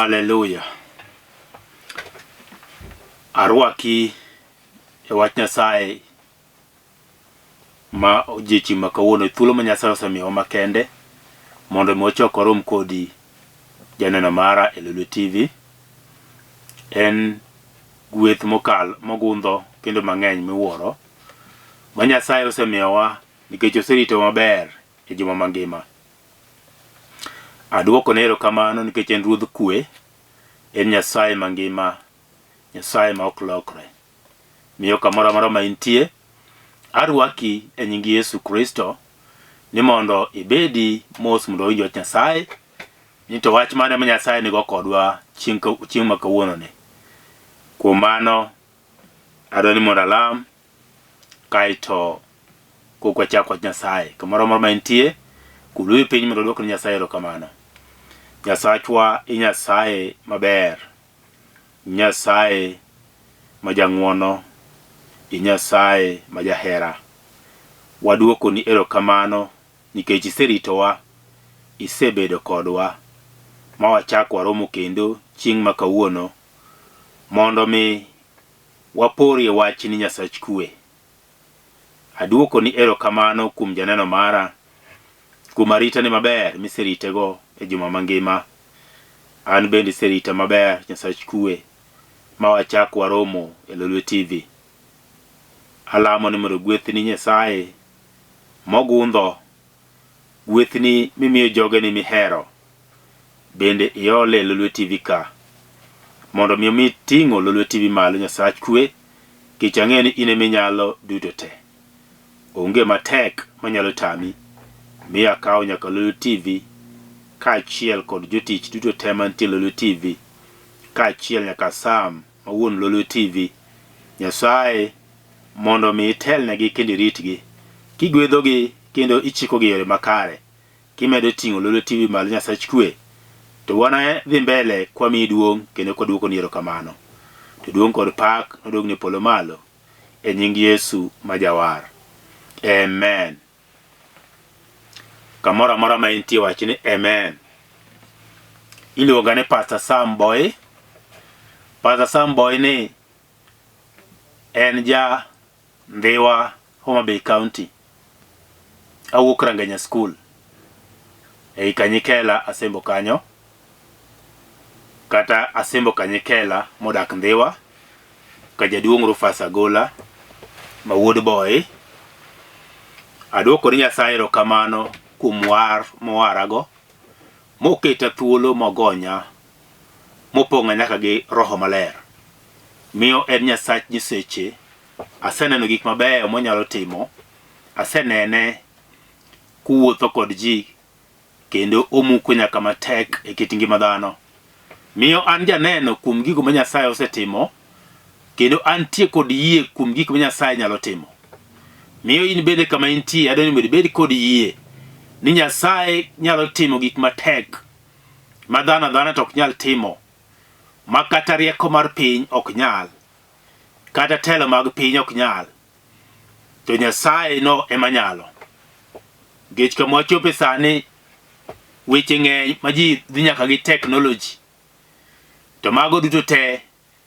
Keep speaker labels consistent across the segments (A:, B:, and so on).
A: Hallelujah. Arwaki e wach Nyasaye ma ojechi makawuono thuolo ma Nyasaye osemiyo makende mondo mochoko rom kodi janeno mara e Lolwe TV. En gweth mokal mogundho kendo mang'eny miwuoro ma Nyasaye osemiyowa nikech oserito maber e juma mangima. Aduoko ne erokamano nikech en ruodh kwe, en Nyasaye mangima, Nyasaye ma ok lokre. Miyo kamoro amora ma intie, arwaki e nying Yesu Kristo ni mondo ibedi mos mondo winj wach Nyasaye, ni to wach mane ma Nyasaye nigo kodwa chieng' ma kawuono ni. Kuom mano adwani mondo alam kaito kokwa chako wach Nyasaye. Kamoro amora ma intie, kulwe piny mondo duok ni Nyasaye erokamano. Nyasachwa i Nyasaye maber, Nyasaye majang'wono, i Nyasaye majahera. Waduoko ni erokamano nikech iseritowa, isebedo kodwa, ma wachako waromo kendo chieng' ma kawuono mondo mi waporie wach ni Nyasach kwe. Aduoko ni erokamano kuom janeno mara, kuom arita ni maber miseritego e juma mangima. An bende serita maber Nyasach kwe ma wachako waromo e Lolwe TV. Alamo ni mondo gwethni Nyasaye mogundho, gwethni mimiyo joge ni mihero, bende iole Lolwe TV ka mondo mi ting'o Lolwe TV malo Nyasach kwe, kech ang'e ni in ema inyalo duto te. Onge matek manyalo tami mi akawo nyaka Lolwe TV kaachiel kod jotich duto te mantie Lolwe TV, kaachiel nyaka Sam mawuon Lolwe TV. Nyasaye mondo mi itelnegi kendo iritgi, kigwedhogi kendo ichikogi yore makare, kimedo ting'o Lolwe TV malo Nyasach kwe, to wana dhi mbele kwa mi duong' kendo kwa duoko ni erokamano. To duong' kod pak nodong' ni polo malo e nying Yesu majawar. Amen. Kamoro amora ma intie wach ni amen. Iluonga ni Pastor Sam Boyi. Pastor Sam Boyi ni en ja Ndhiwa, Homa Bay County. Awuok Ranganya School ei Kanyikela asembo kanyo, kata asembo Kanyikela modak Ndhiwa ka jaduong' Rufus Agola ma wuod Boyi. Aduoko ni Nyasaye erokamano kuom war mowarago, moketa thuolo mogonya, mopong'a nyaka gi Roho Maler. Miyo en Nyasach nyiseche. Aseneno gik mabeyo monyalo timo, asenene kuwuotho kod ji kendo omuko nyaka matek e kit ngima dhano. Miyo an janeno kuom gigo ma Nyasaye osetimo, kendo antie kod yie kuom gik ma Nyasaye nyalo timo. Miyo in bende kama intie, adwani bed kod yie ni Nyasaye nyalo timo gik matek ma dhano to ok nyal timo, ma kata rieko mar piny ok nyal, kata telo mag piny ok nyal. To Nyasaye no ema nyalo. Gech kama wachope sani, weche ng'eny ma ji dhi nyaka gi technology, to mago duto te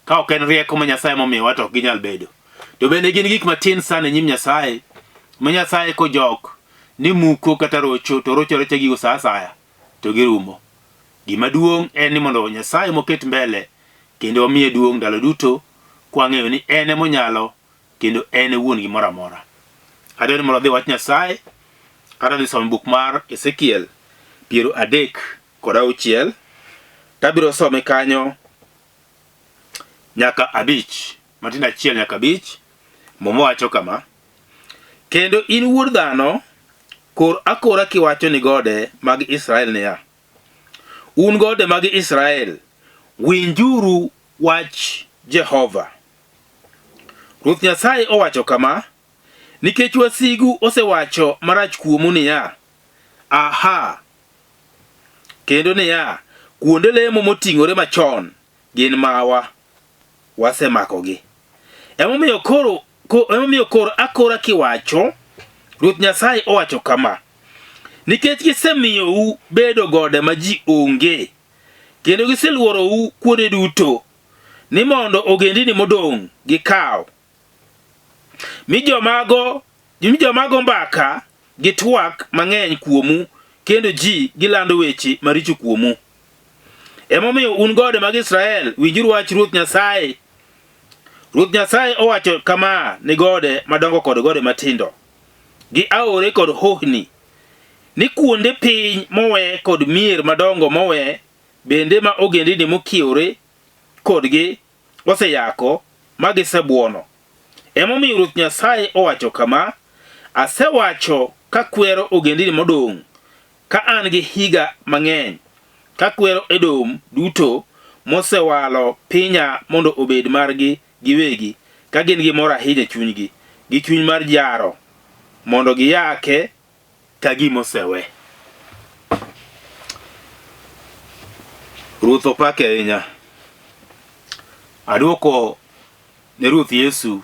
A: ka ok en rieko ma Nyasaye momiyowa to ok ginyal bedo. To bende gin gik matin sana nyim Nyasaye, ma Nyasaye kojok ni muko kata rocho, to rocho gigo sa asaya to girumo. Gima duong' en ni mondo Nyasaye moket mbele kendo wamiye duong' ndalo duto, kwang'eyo ni en ema onyalo kendo en e wuon gimoro amora. Adwani mondo dhi wach Nyasaye, adwani somo buk mar Ezekiel 36 tabiro some kanyo nyaka 5, matin achiel nyaka 5. Momo wacho kama: kendo in wuod dhano, kor akora kiwacho ni gode mag Israel niya, un gode mag Israel, winjuru wach Jehova. Ruoth Nyasaye owacho kama: nikech wasigu osewacho marach kuomu niya, aha, kendo niya, kuonde lemo moting'ore machon gin mawa, wasemakogi. Emomiyo koro akora kiwacho, Ruoth Nyasaye owacho kama: nikech gisemiyou bedo gode ma ji onge, kendo giseluorou kuonde duto ni mondo ogendini modong' gikaw. Mi jomago mbaka gi twak mang'eny kuomu kendo ji gilando weche maricho kuomu. Emomiyo un gode mag Israel, winjuru wach Ruoth Nyasaye. Ruoth Nyasaye owacho kama ni gode madongo kod gode matindo, gi aore kod hohni, ni kuonde piny mowe kod mier madongo mowe, bende ma ogendini mokiewore kodgi oseyako ma gisebuono. Emomiyo Ruoth Nyasaye owacho kama: asewacho ka kwero ogendini modong' ka an gi higa mang'eny, ka kwero Edom duto mosewalo pinya mondo obed margi giwegi, ka gin gi mor ahinya chunygi, gi chuny mar jaro, mondo giyake ka gimosewe. Ruoth opake ahinya. Aduoko ne Ruoth Yesu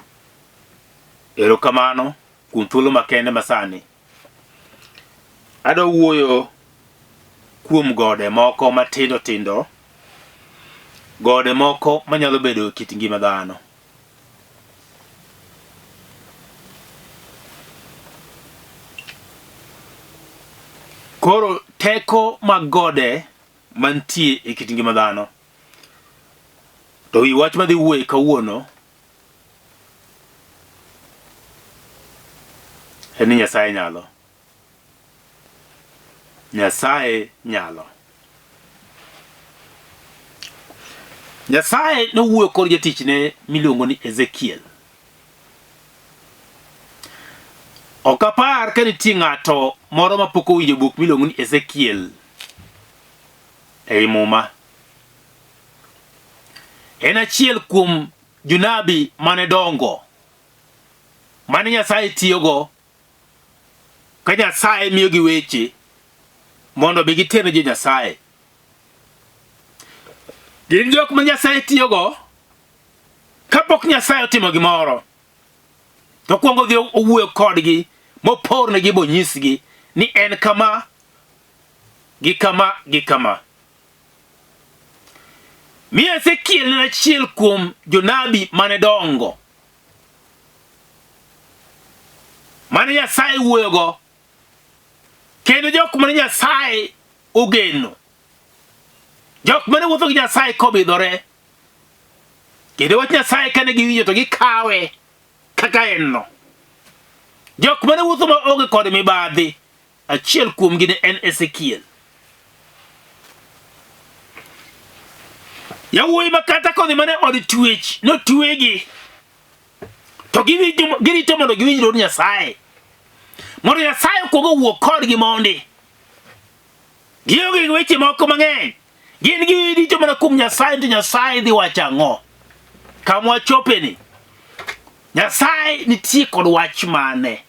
A: erokamano kuom thuolo makende masani. Adwa wuoyo kuom gode moko matindo tindo, gode moko manyalo bedo kit ngima dhano. Koro teko mag gode mantie e kit ngima dhano, to wi wach madhi wuoye kawuono en ni Nyasaye nyalo. Nyasaye nyalo. Nyasaye nowuoyo kod jatichne miluongo ni Ezekiel. Ok apar ka nitie ng'ato moro mapok owinjo buk miluongo ni Ezekiel ei muma. En achiel kuom jonabi mane dongo, mane Nyasaye tiyogo ka Nyasaye miyogi weche mondo bi giterne ji Nyasaye. Gin jok ma Nyasaye tiyogo kapok Nyasaye otimo gimoro, to kuongo dhi owuoyo kodgi mopornegi bonyisgi ni en kama gi kama gi kama. Mi Ezekiel en achiel kuom jonabi mane dongo, mane Nyasaye wuoyogo, kendo jok mane Nyasaye ogeno, jok mane wuotho gi Nyasaye kobidhore, kendo wach Nyasaye kane giwinjo to gikawe kaka en no. Jok mane wuotho maonge kod mibadhi, achiel kuomgi ne en Ezekiel. Yawuoyi makata kodhi mane od twech notwegi, to girito mondo giwinj dwond Nyasaye, mondo Nyasaye okuongo wuo kodgi mondi. Gionge gi weche moko mang'eny, gin girito mana kuom Nyasaye, to Nyasaye dhi wacho ang'o. Kama wachopeni, Nyasaye nitie kod wach mane.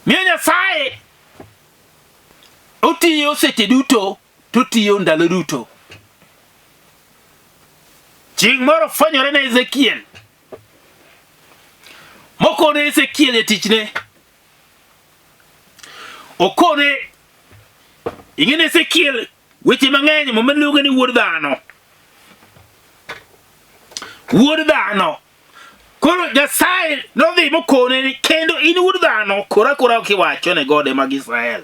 A: Miyo Nyasaye otiyo seche duto, to tiyo ndalo duto. Chieng' moro fwenyore ne Ezekiel, mokone Ezekiel e tichne. Okone, ing'ene Ezekiel weche mang'eny momiluongo ni wuod dhano. Wuod dhano. Koro Nyasaye nodhi mokone ni kendo in wuod dhano, kora kiwacho ne gode mag Israel.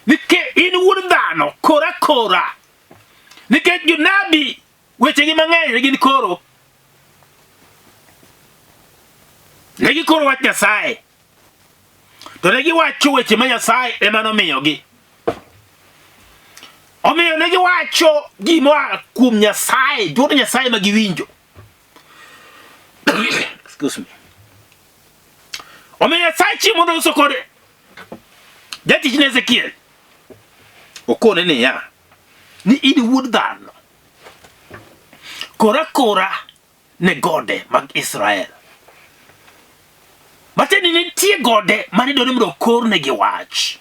A: Nikech in wuod dhano, kora. Nikech jonabi weche gi mang'eny gin koro. Negi koro wach Nyasaye. To negi wacho weche ma Nyasaye ema nomiyogi. Omiyo negi wacho gima kuom Nyasaye, dwond Nyasaye ma giwinjo. Excuse me. Omiyo Nyasaye chiemo mondo uso kode jatichne Ezekiel. Okone niya, ni in wuod dhano, kora ne gode mag Israel. Matiende ni nitie gode mane dwaro mondo okornegi wach.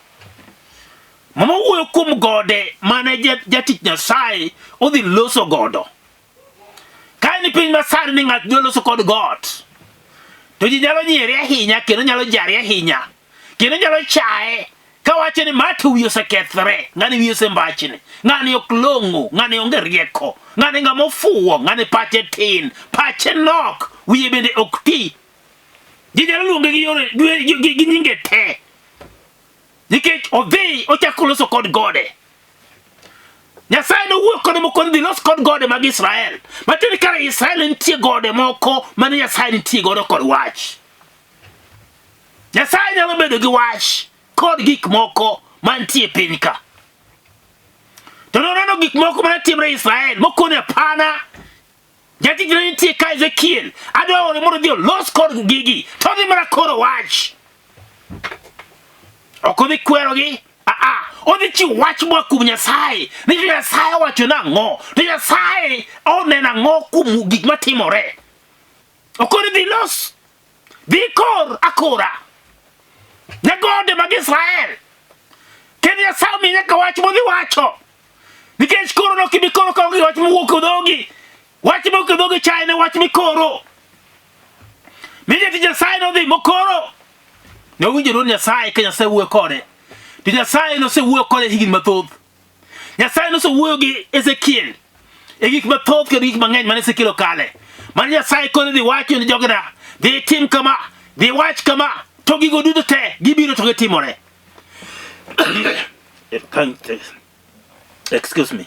A: Mama wuoyo kuom gode mane jatich Nyasaye odhi loso godo. Ka ni piny masani ni ng'at dhi loso kod got, to ji nyalo nyiere ahinya, kendo nyalo jare ahinya, kendo nyalo chaye, kawache ni matu wiyo se kethre, ngani wiyo se mbachini, ngani oklongo, ngani onge rieko, ngani ngamofuo, ngani pache tin, pache nok, wiye bende okti. Jijala lunge gi nyinge te. Nikech odhi ochakoloso kod gode. Nyasaye no wuok kod moko dhi los kod gode mag Israel. Matini kare Israel nitie gode moko mane Nyasaye nitie godo kod wach. Nyasaye nyalo bedo gi wach kod gik moko mantie piny ka. To noneno gik moko mane timre Israel mokone pana. Jati gina nitie ka Ezekiel. Adwa ore mondo dhi los kod gigi. To dhi mana koro wach. Okodhi kwero gi. Odhi chi wach mwa kum Nyasaye. Ni Nyasaye wacho nang'o. Ni Nyasaye onena ng'o kum gik matimore. Okodhi dhi los. Dhi kor akora. Ne gode mag Israel. Kendo Nyasaye mi nyaka wach modhi wacho. Nikech koro no kibi koro ka wach mowuok dhogi. Wach mowuok dhogi China wach mikoro. Mije ti Nyasaye no dhi mokoro. Ne winjo ron Nyasaye ka Nyasaye wuoyo kode. To Nyasaye no se wuoyo kode higni mathoth. Nyasaye no se wuoyo gi Ezekiel. E gik mathoth kod gik mang'eny mane Ezekiel okale. Mane Nyasaye kode dhi wacho ni jogena. Dhi tim kama. Dhi wach kama. To gigo duto te gibiro to gitimore. Excuse me.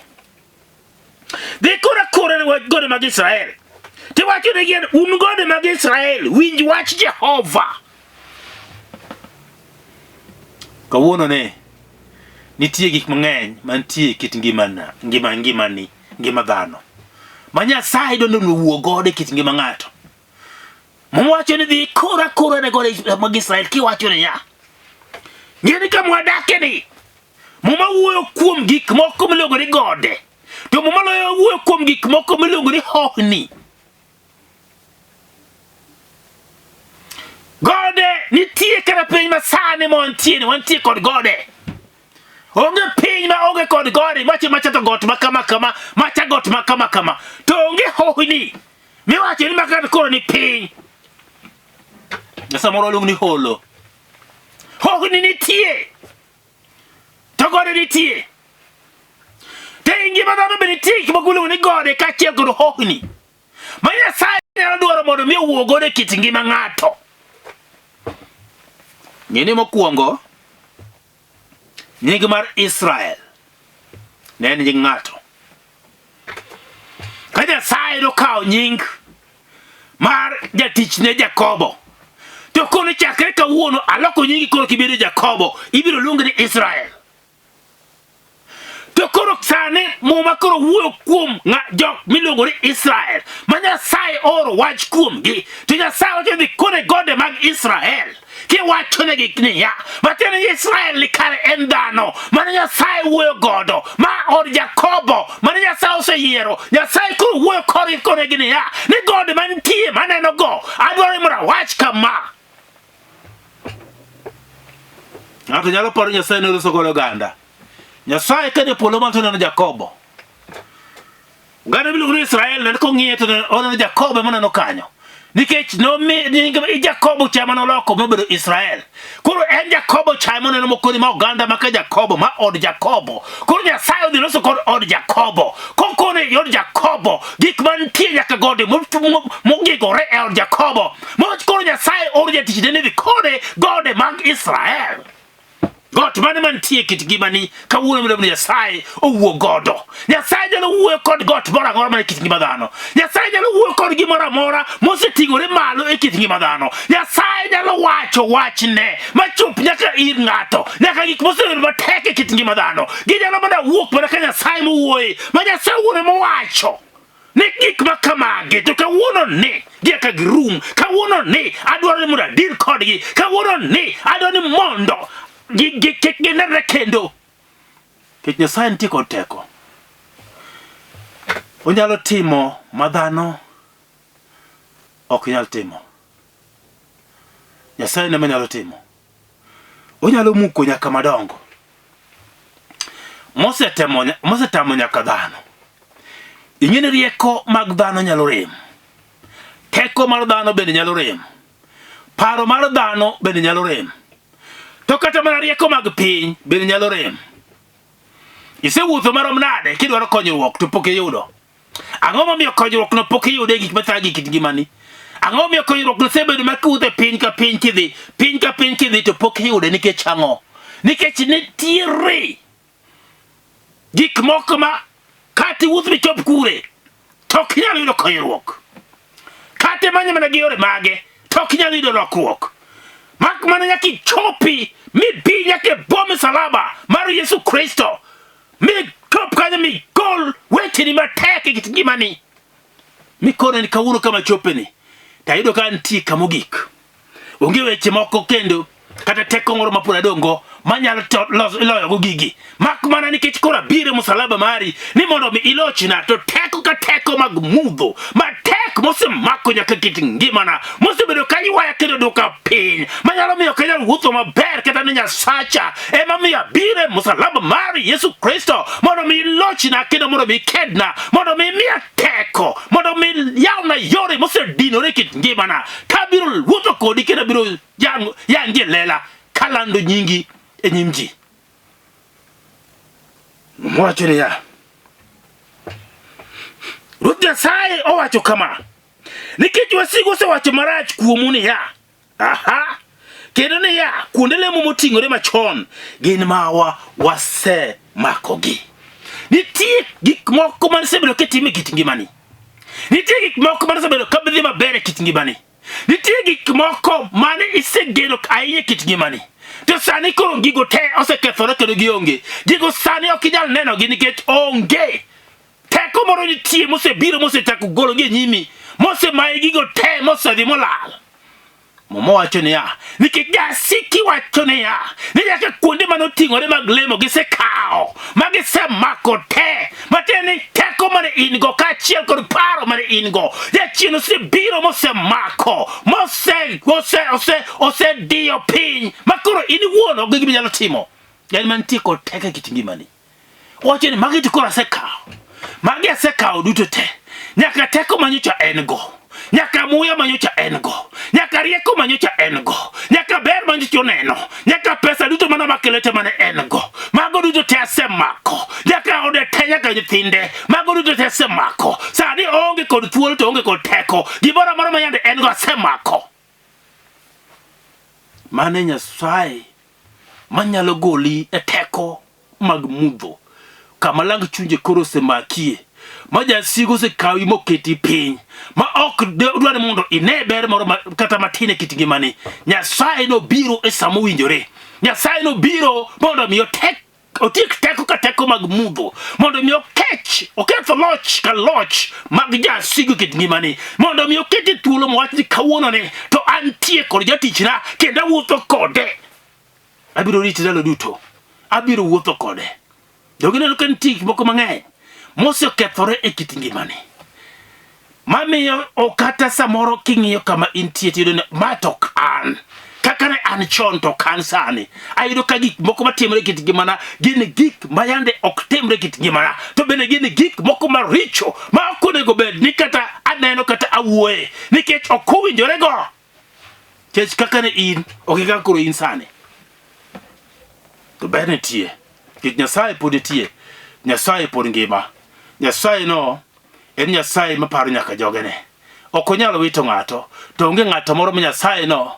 A: Dhi kora ne gode mag Israel. Ti wacho ne gien un gode mag Israel. Winj wach Jehova. Kawuono ne nitie gik mang'eny mantie kit ngima dhano. Ma Nyasaye dondo wuo gode kit ngima ng'ato. Mwacho ni dhi kora ne gode mag Israel kiwacho ne ya. Ngeni ka mwadake ni. Muma wuoyo kuom gik moko miluongo ni gode. To muma wuoyo kuom gik moko miluongo ni hohni. Gode nitie kara piny masane wantie kod gode. Onge piny ma onge kod gode macha to got makama macha got makama to onge hohni. Miwacho ni makata koro ni piny. Samoro luong ni holo. Hohni nitie. To gode nitie. Te ngima dhano be nitie gik moko miluongo ni gode kaachiel kod hohni. Ma Nyasaye nyalo dwaro mondo mi owuo gode kit ngima ng'ato. Ng'eni mokwongo nying mar Israel ne en nying ng'ato. Ka Nyasaye nokawo nying mar jatichne Jakobo, to kono chakre kawuono aloko nyingi koro kibedo Jakobo, ibiro luongi ni Israel. To koro sane muma koro wuoyo kuom jok miluongo ni Israel. Ma Nyasaye oro wach kuom gi. To Nyasaye wacho dhi kone gode mag Israel. Kiwacho ne gik niya. Matiende Israel ni kare en dhano. Mane Nyasaye wuoyo godo. Ma od Jakobo. Mane Nyasaye oseyiero. Nyasaye koro wuoyo kone gi niya. Ni gode mantie maneno go. Adwaro mondo wach kama. Ng'ato nyalo paro Nyasaye noloso godo oganda. Nyasaye kane polo man to neno Jakobo. Oganda miluongo ni Israel ne kong'iye to oneno Jakobo maneno kanyo. Nikech Jakobo cha manoloko mobedo Israel. Koro en Jakobo cha moneno mokoni ma oganda maka Jakobo ma od Jakobo. Koro Nyasaye odhi loso kod od Jakobo. Kokone od Jakobo gik mantie nyaka gode mogigore e od Jakobo. Koro Nyasaye oro jatichne ni dhi kode gode mag Israel. Got mane mantie kit ngimani kawuono miluongo ni Nyasaye owuo godo. Nyasaye nyalo wuoyo kod got moro amora mane kit ngima dhano. Nyasaye nyalo wuoyo kod gimoro amora moseting'ore malo e kit ngima dhano. Nyasaye nyalo wacho wachne machop nyaka ir ng'ato. Nyaka gik mosebedo matek e kit ngima dhano. Ginyalo mana wuok mana ka Nyasaye mowuoye. Ma Nyasaye wuone mowacho. Ne gik makamagi to kawuono ni giaka girum. Kawuono ni adwaro ni mondo adir kodgi. Kawuono ni adwaro ni mondo ginenre kendo. Kech Nyasaye nitie kod teko. Onyalo timo ma dhano ok nyal timo. Nyasaye ne manyalo timo. Onyalo muko nyaka madongo. Mosetamo nyaka dhano. Ing'eni rieko mag dhano nyalo rem. Teko mar dhano bende nyalo rem. Paro mar dhano bende nyalo rem. to kata mana rieko mag piny bende nyalo rem. Isewuotho marom nade kidwaro konyruok to pok iyudo. Ang'o momiyo konyruok no pok iyudo e gik mathagi kit ngimani? Ang'o momiyo konyruok no sebedo makuodhe piny ka piny kidhi to pok iyude nikech ang'o? Nikech nitiere gik moko ma kati wuoth michop kure to ok inyal yudo konyruok. Kati manyo mana gi yore mage to ok inyal yudo lokruok. Mak mana nyaka ichopi mibi nyaka e bwo msalaba mar Yesu Kristo. Mi kop kanyo mi gol wecheni matek e kit ngimani. Mi kone ni kawuono kama chopeni. Tayudo ka nitie kamogik. Onge weche moko kendo kata teko moro ma pod adongo manyalo loyo go gigi. Mak mana nikech kora bire msalaba mari ni mondo mi ilochna to teko ka teko mag mudho matek mosemako nyaka kit ngimana mosebedo ka ywaya kendo duka piny manyalo miyo kanyalo wuotho maber kata ni Nyasacha ema miyo bire msalaba mari Yesu Kristo mondo mi ilochna kendo mondo mi ikedna mondo mi miya teko mondo mi yawna yore mosedinore kit ngimana kabiro wuotho kodi kendo biro yangi lela kalando nyingi e nyimji. Mwacho ni ya Ruoth Nyasaye owacho kama nikech wasigu osewacho marach kuomu ni ya kendo ni ya kuonde lemo moting'ore machon gin mawa wasemakogi. Nitie gik moko manesebedo kitimo e kit ngimani. Nitie gik moko manesebedo kabidhi maber e kit ngimani. Nitie gik moko mane isegeno ahinya e kit ngimani. To sani koro gigo te osekethore kendo gionge. Gigo sani ok inyal nenogi nikech onge. Teko moro nitie mosebiro mosechako gologi e nyimi. Mosemaye gigo te mosedhi molal. Momo wacho ni ya nikech jasiki wacho ni ya ni nyaka kuonde manoting'ore mag lemo gisekao magisemako te mateni teko mane ingo kaachiel kod paro mane ingo jachien osebiro mosemako osediyo piny makoro in iwuon ok gima inyalo timo. Yani mantie kod teko e kit ngimani. Wacho ni magi to koro asekao. Magi asekao duto te. Nyaka teko manyocha en go. Nyaka muya manyocha en go. Nyaka rieko manyocha en go. Nyaka ber manyocha oneno. Nyaka pesa duto mana makelete mane en go. Mago duto te asemako. Nyaka ode te nyaka nyithinde. Mago duto te asemako. Sani onge kod thuolo to onge kod teko. Gimoro amora ma yande en go asemako. Mane Nyasaye manyalo goli e teko mag mudho. Kama lang chunje koro osemakie. Ma jasigo se kawi moketi piny ma ok dware mondo ine ber moro kata matine kit ngimani. Nyasaye no biro e samo winjore. Nyasaye no biro mondo mi otik teko ka teko mag mudho mondo mi oketho loch ka loch mag jasigo kit ngimani mondo mi oketi thuolo mo wachni kawuono ne to antie kod jatichna kendo wuotho kode. Abiro rito ndalo duto. Abiro wuotho kode. Jogineno ka nitie gik moko mang'eny mosekethore e kit ngimani. Mamiyo okata samoro king'iyo kama intie tiyudo ni ma tok an. Kaka ne an chon to kan sani. Ayudo ka gik moko matimore e kit ngimana gin gik mayande ok timre e kit ngimana. To bende gin gik moko maricho ma ok onego bed ni kata aneno kata awuoye. Nikech ok owinjore go. Kech kaka ne in ok kaka koro in sani. To ber nitie. Kit Nyasaye pod nitie. Nyasaye pod ngima. Nyasaye no en Nyasaye maparo nyaka jogene. Ok onyal wito ng'ato. To onge ng'ato moro ma Nyasaye no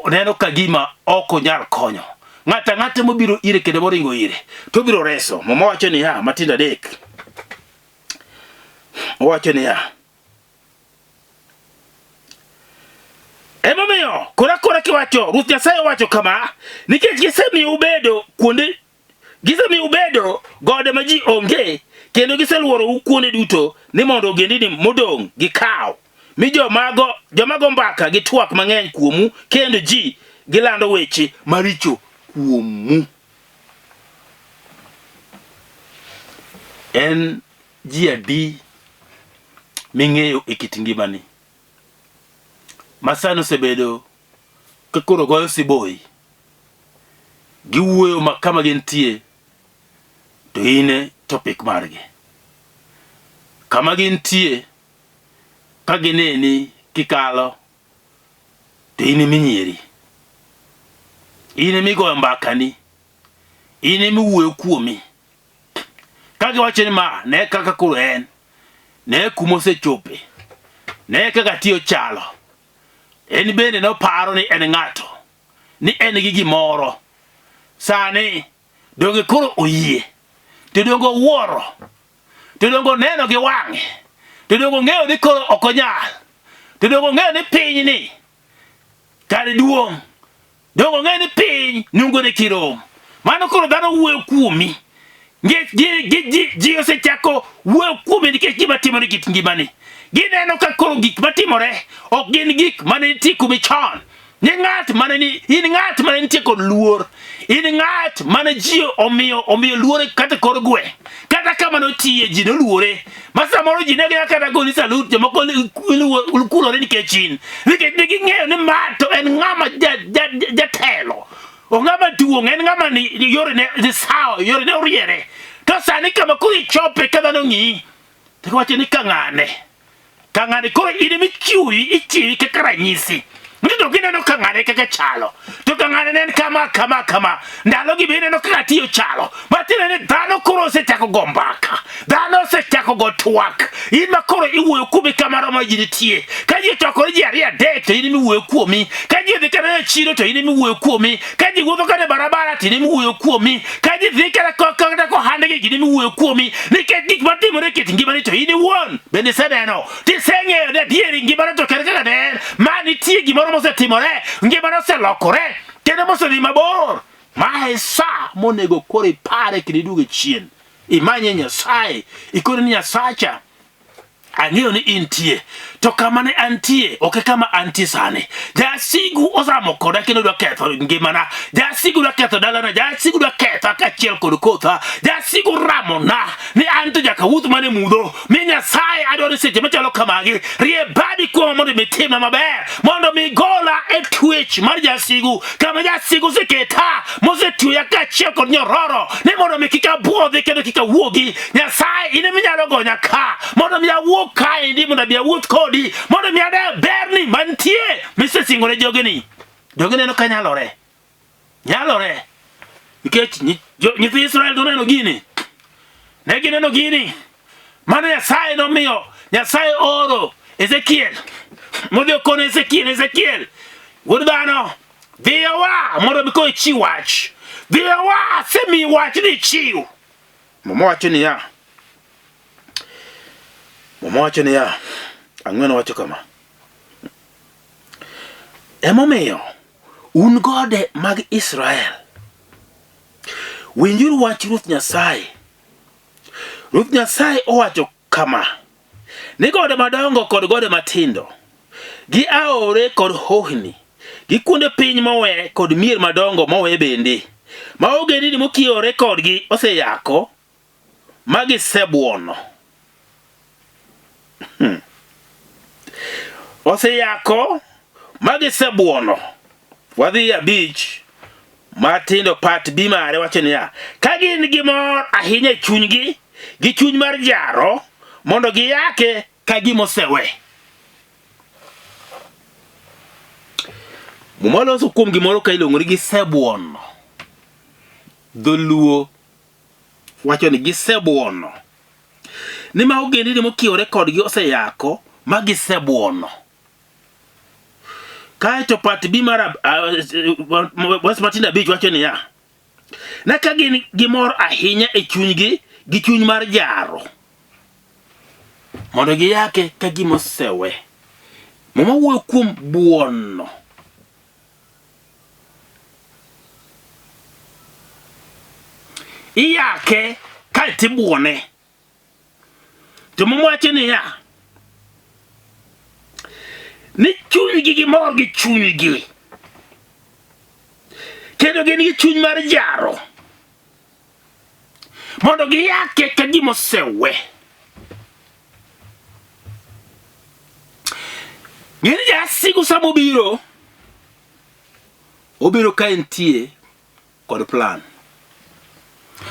A: neno ka gima ok onyal konyo. Ng'ata mobiro ire kendo moringo ire to biro reso. Momo wacho ni ya matinda adek. Wacho ni ya emomiyo kora kiwacho Ruoth Nyasaye wacho kama nikech gisemiyo ubedo kuonde gisemiyo ubedo gode ma ji onge kendo giseluoro kuonde duto ni mondo ogendini modong gikaw mi jomago mbaka gi twak mang'eny kuomu kendo ji gilando weche maricho kuomu. En ji adi ming'eyo e kit ngimani masano sebedo kakoro goyo siboi giwuoyo kama gintie to ine topic margi kama gintie ka gineni kikalo to ine minyieri ine migoyo mbakani, ine miwuoyo kuomi. Kagi wacheni ma, ne kaka kuro en, ne kumose chope, ne kaka tiyo chalo. En bende no paro ni en ng'ato, ni en gi gimoro. Sani, donge koro oyie, to dongo wuoro, to dongo neno gi wang'e, to dongo ng'eyo ni koro okonyal, to dongo ng'eyo ni piny ni kare duong', dongo ng'eyo ni piny nungo ne kirom. Mano koro dhano wuoyo kuomi. Ji osechako wuoyo kuomi nikech gima timore kit ngimani. Gineno ka koro gik matimore ok gin gik mane nitie kuomi chon. In ng'at mane nitie kod luor. In ng'at mane ji omiyo luore kata kor gweng'. Kata kama notiye ji noluore. Ma samoro ji ne kata goni salut jomoko kulore nikech in. Nikech ne ging'eyo ni ma to en ng'ama jatelo. O ng'ama duong', en ng'ama ni yore ne sawa, yore ne oriere. To sani kama koro ichope ka dhano ng'i. To wacho ni kang'ane koro in ichiwi kaka ranyisi. Nito gineno kang'ane kaka chalo. To kang'ane ne kama. Ndalo gi bende no kaka tiyo chalo. Matine ne dhano koro osechako go mbaka. Dhano osechako go twak. In ma koro iwuoyo kuomi kama romo ji nitie. Ka ji ochokore ji ariyo adek to in miwuoyo kuomi. Ka ji dhi kata e chiro to in miwuoyo kuomi. Ka ji wuotho kata e barabara to in miwuoyo kuomi. Ka ji dhi kata kohande gi miwuoyo kuomi. Nikech gik matimore kit ngimani to in iwuon bende iseneno. Tiseng'eyo ni adieri ngimani to kere kaka ne ma nitie gimoro mosetimore, ngimani oselokore, kendo mosedhi mabor. Ma e sa monego koro ipare kendo iduogo chien. Imanye Nyasaye, ikone ni Nyasacha, ang'eyo ni intie. To kama ne antie, ok kama antie sani. Jasigu osamo koda kendo dwa ketho ngimana. Jasigu dwa ketho dalana, jasigu dwa ketho kaachiel kod kotha. Jasigu ramona ni an to nyaka wuoth mane mudho. Mi Nyasaye adwaro seche machalo kamagi. Rie badi kuoma mondo mi timna maber. Mondo mi gola e twech mar jasigu. Kama jasigu seketa, mosetweya kaachiel kod nyororo. Ni mondo mi kika buodhi kendo kika wuogi. Nyasaye ine minyalo gonya ka. Mondo mi awuog kaendi mondo mi awuoth kodi. Mondo mi ade berni mantie misesingore jogeni. Jogeni no kanyalore. Nyalore. Nikech nyithi Israel doneno gini. Ne gineno gini. Mano Nyasaye nomiyo. Nyasaye oro Ezekiel. Modhi okono Ezekiel. Wuod dhano. Dhiyowa mondo mi kowe chi wach. Dhiyowa semi wach ni chiw. Momo wacho ni ya. Ang'wen wacho kama. Emomiyo un gode mag Israel. Winjuru wach Ruoth Nyasaye. Ruoth Nyasaye owacho kama. Ni gode madongo kod gode matindo, gi aore kod hohni, gi kuonde piny mowe kod mier madongo mowe bende, ma ogendini mokiore kodgi oseyako magisebuono. Oseyako magisebuono. Wadhi abich matindo pat bimare wacho niya, ka gin gi mor ahinya e chunygi, gi chuny mar jaro, mondo giyake ka gimosewe. Mumaloso kuom gimoro ka ilong'ore gi sebuono. Dholuo wacho ni gisebuono. Ni ma ogendini mokiore kodgi oseyako magisebuono. Kaeto pat bi mar wes matinda bich wacho niya, na ka gin gimor ahinya e chunygi gi chuny mar jaro, mondo giyake ka gimosewe. Mama wuoyo kuom buono. Iyake ka tibuone. To mama wacho niya, ni chunygi gimor gi chunygi, kendo gin gi chuny mar jaro, mondo giyake ka gimosewe. Ng'eni jasigu sama obiro ka entie kod plan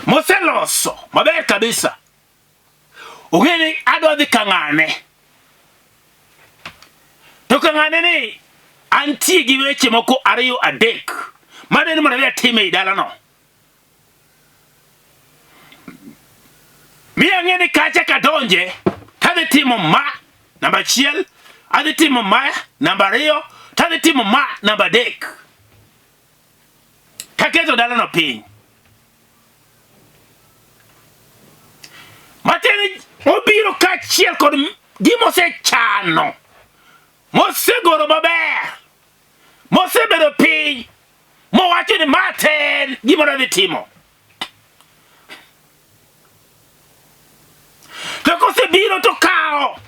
A: moseloso maber kabisa. Ong'eni adwa dhi kang'ane. To kang'ane ni antie gi weche moko ariyo adek Mane mo na time dala no. Mi angene kacha kadonje, tade timo ma namba chiel, ade timo ma namba rio, tade timo ma namba dek. Kaketo dala no piny. Matene obiro kachiel kod gimo se chano. Mose goro maber. Mose bedo piny. Mo wacho ni maten gimo na dhi timo. To kose biro to kao.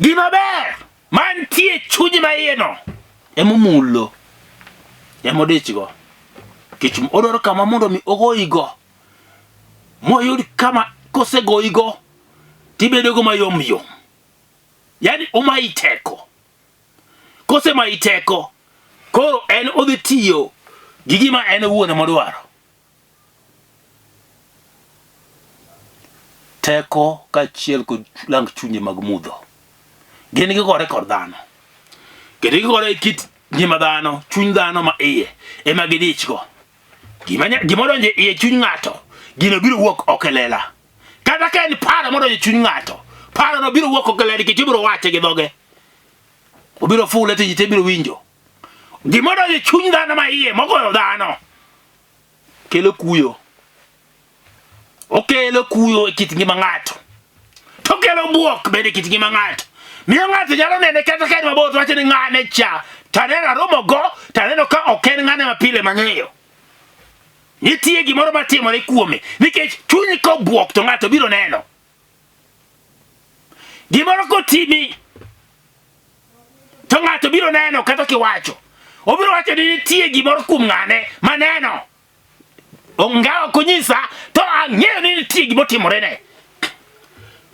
A: Gima ber mantie chunyi ma iye no emo mulo. Emo dichgo. Kichum odoro kama mondo mi ogoigo. Moyudi kama kose goigo tibedo go mayom yom. Yani umaiteko. Kose maiteko koro en odhi tiyo gigima en wuone modwaro. Teko kachiel kod lang chunye mag mudho. Gin gigore kod dhano. Gin gigore kit ngima dhano, chuny dhano ma iye ema gidichgo. Gimodonje iye chuny ng'ato gino biro wuok okelela. Kata ka en paro modonje chuny ng'ato, paro no biro wuok okelela nikech obiro wache gi dhoge. Obiro fule to jite biro winjo. Gimodonje chuny dhano ma iye mogoyo dhano kelo kuyo. Okelo kuyo e kit ngima ng'ato. To kelo buok bende kit ngima ng'ato. Miyo ng'ato nyalo nene kata ka en mabor wacho ni ng'ane cha. Taneno romo go, taneno ka oken ng'ane mapile mang'eyo. Nitie gimoro matimore kuome nikech chunyi ko buok to ng'ato biro neno. Gimoro kotimi to ng'ato biro neno kata kiwacho. Obiro wacho ni nitie gimoro kuom ng'ane maneno. Ongawa kunyisa to ang'eyo ni nitie gimo timore ne.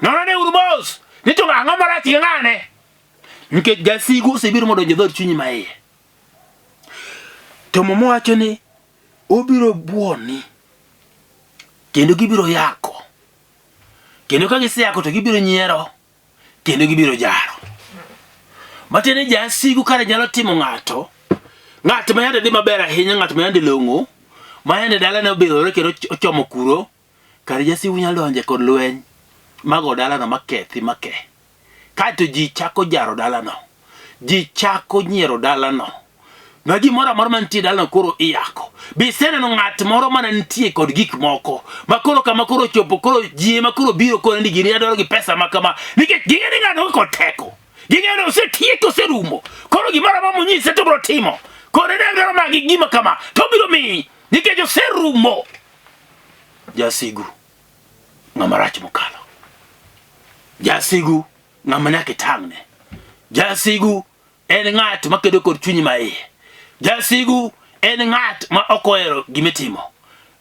A: Nonane urubos ni to ang'o marach gi ng'ane. Nikech jasigu osebiro modonjo dhod chunyi ma iye. To momo wacho ni obiro buoni kendo gibiro yako. Kendo ka giseyako to gibiro nyiero kendo gibiro jaro. Matene jasigu kare nyalo timo ng'ato ma yande dhi maber ahinya, ng'ato ma yande long'o, ma yande dala ne obidhore kendo ochomo kuro, kare jasigu nyalo donje kod lweny mago dala no makethi make. Kato ji chako jaro dala no. Ji chako nyiero dala no. Na gimoro amora mantie dala no koro iyako. Bisene no ng'at moro mana nitie kod gik moko. Makoro kama koro chopo koro ji ma koro biro koro ndi gini adoro gi pesa makama. Nikech ging'e ng'ano kod teko. Ging'e no osetieko oserumo. Koro gimoro amora monyise to biro timo. Koro ne ng'ero magi gima kama to biro mi. Nikech oserumo. Jasigu ng'ama rach mokalo. Jasigu ng'ama nyaka tang'ne. Jasigu en ng'at makedo kod chunyi ma iye. Jasigu en ng'at ma okoero gimitimo.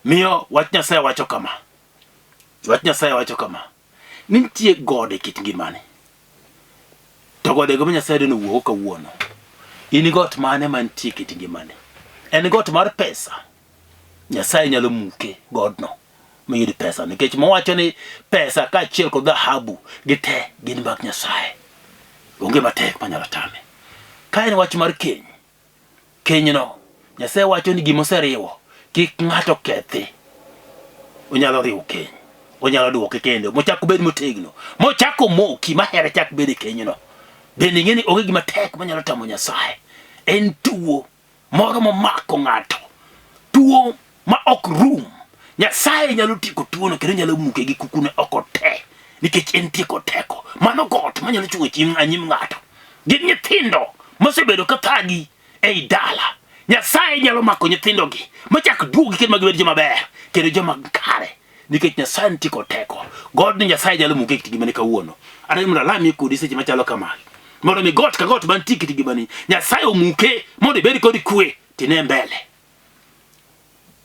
A: Miyo wach Nyasaye wacho kama. Wach Nyasaye wacho kama. Nitie gode kit ngimani. To gode go Nyasaye deno wuok kawuono. In got mane mantie kit ngimani. En got mar pesa. Nyasaye nyalo muke godno. Miyudi pesa nikech mowacho ni pesa kaachiel kod dhahabu gite gin mag Nyasaye. Onge matek manyalo tame. Ka en wach mar keny. Keny no Nyasaye wacho ni gimoseriwo kik ng'ato kethi. Onyalo riwo keny. Onyalo duoke kendo mochako bed motegno. Mochako moki mahere chak bed keny no. Bende ng'eni onge gima tek manyalo tamo Nyasaye. En tuo moro momako ng'ato. Tuo ma ok rum. Nyasaye nyalo tiko tuono kendo nyalo muke gi kukune oko te. Nikech en tiko teko. Mano got manyalo chungo chim anyim ng'ato. Gin nyithindo mosebedo ka thagi ei dala. Nyasaye nyalo mako nyithindo gi. Machak duogi kendo magibed joma ber. Kendo joma kare. Nikech Nyasaye en tiko teko. God ni Nyasaye nyalo muke kiti gimani kawuono. Ana mra lami kodi seche machalo kamagi. Mondo mi got ka got man tiki gimani. Nyasaye omuke mondo ibed kod kwe tine mbele.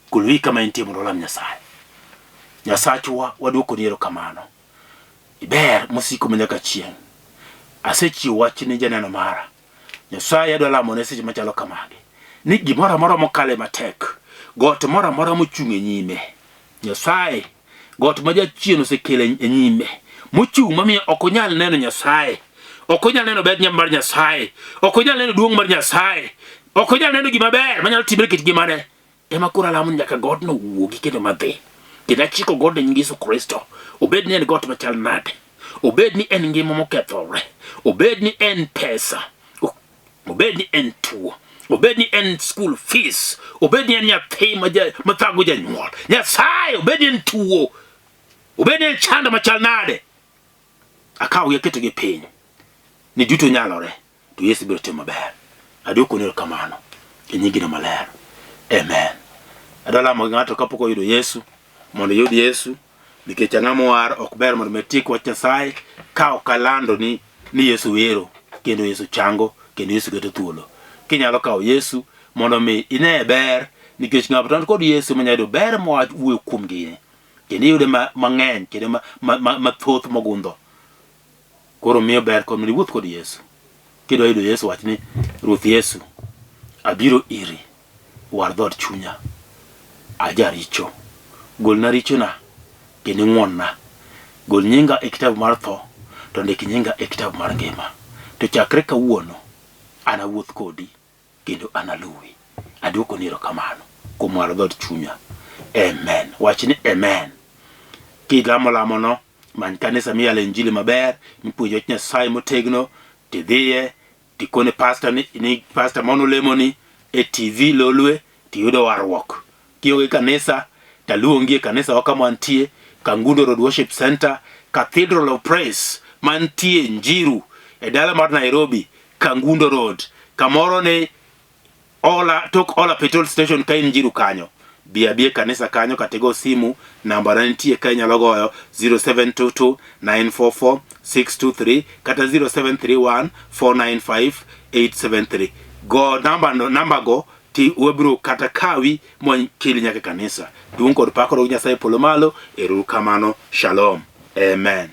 A: Kulwi kama intie mondo lam Nyasaye. Nyasachwa waduoko ni erokamano. Iber musiko manyaka chieng'. Asechiwo wach ni janeno mara. Nyasaye adwa lamone seche machalo kamagi. Ni gimoro amora mokale matek. Got moro amora mochung' e nyime. Nyasaye got ma jachien osekelo e nyime. Mochung' mamiyo ok onyal neno Nyasaye. Ok onyal neno ber mar Nyasaye. Ok onyal neno duong' mar Nyasaye. Ok onyal neno gima ber manyalo timore kit gimane. Ema koro alamo nyaka God no wuogi kendo madhi. Kendo achiko God e nying Yesu Kristo. Obed ni en God machal nade. Obed ni en ngima mokethore. Obed ni en pesa. Obed ni en tuo. Obed ni en school fees. Obed ni en nyathi mathago janyuol. Nyasaye obed ni en tuo. Obed ni en chando machal nade. Akaw yaketo gi piny. Ni duto nyalore. To Yesu biro timo maber. Adwoko ni kamano. E nyingino maler. Amen. Adalamo ng'ato kapok oyudo Yesu mondo yud Yesu nikech ang'amo war ok ber mondo metik wach Nyasaye ka ok alando ni Yesu wero kendo Yesu chango kendo Yesu keto thuolo. Kinyalo kawo Yesu mondo mi ine ber nikech ng'ato kod Yesu manyalo ber mo wuoyo kuom gine kendo yude mang'eny kendo mathoth mogundho. Koro miyo ber kod mondo iwuoth kod Yesu. Kidwa yudo Yesu wach ni Ruoth Yesu abiro iri war dhod chunya ajaricho golna richona kendo ng'wonna gol nyinga e kitabu mar tho to ndik nyinga e kitabu mar ngima to chakre kawuono anawuoth kodi kendo analuwi. Adwoko ni erokamano kuom war dhod chunya. Amen. Wach ni amen. Kilamo no many kanisa miyale injili maber mipuonjo Nyasaye motegno tidhiye tikone pastor ni pastor mono lemoni e TV Lolwe tiyudo warruok. Kionge kanisa taluongi e kanisa waka mantie Kangundo Road Worship Center, Cathedral of Praise mantie Njiru e dala mar Nairobi, Kangundo Road. Kamoro ne Ola petrol station ka Njiru kanyo. Bia kanisa kanyo katego simu namba nitie ka nyalo goyo 0722 944 623 kata 0731 495 873. Go namba go ti webro kata kawi mon kili nyaka kanisa. Duong kod pakoro Nyasaye polo malo. Erokamano. Shalom. Amen.